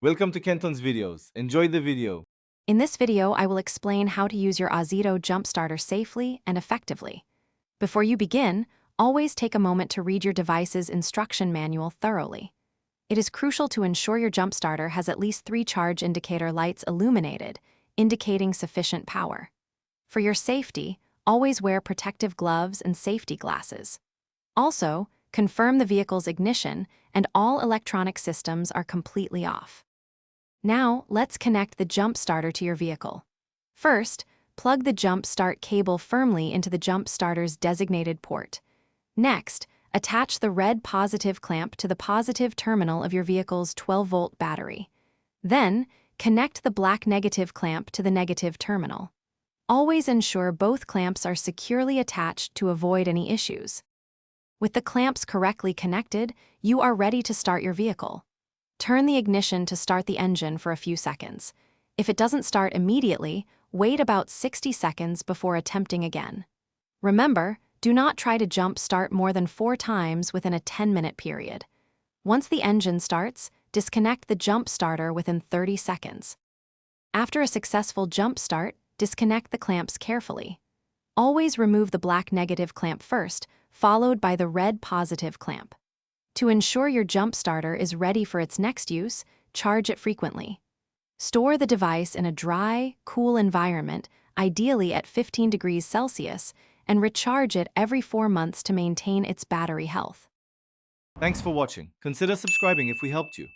Welcome to Kenton's videos. Enjoy the video. In this video, I will explain how to use your Ozito jump starter safely and effectively. Before you begin, always take a moment to read your device's instruction manual thoroughly. It is crucial to ensure your jump starter has at least 3 charge indicator lights illuminated, indicating sufficient power. For your safety, always wear protective gloves and safety glasses. Also, confirm the vehicle's ignition and all electronic systems are completely off. Now, let's connect the jump starter to your vehicle. First, plug the jump start cable firmly into the jump starter's designated port. Next, attach the red positive clamp to the positive terminal of your vehicle's 12-volt battery. Then, connect the black negative clamp to the negative terminal. Always ensure both clamps are securely attached to avoid any issues. With the clamps correctly connected, you are ready to start your vehicle. Turn the ignition to start the engine for a few seconds. If it doesn't start immediately, wait about 60 seconds before attempting again. Remember, do not try to jump start more than 4 times within a 10-minute period. Once the engine starts, disconnect the jump starter within 30 seconds. After a successful jump start, disconnect the clamps carefully. Always remove the black negative clamp first, followed by the red positive clamp. To ensure your jump starter is ready for its next use, charge it frequently. Store the device in a dry, cool environment, ideally at 15 degrees Celsius, and recharge it every 4 months to maintain its battery health. Thanks for watching. Consider subscribing if we helped you.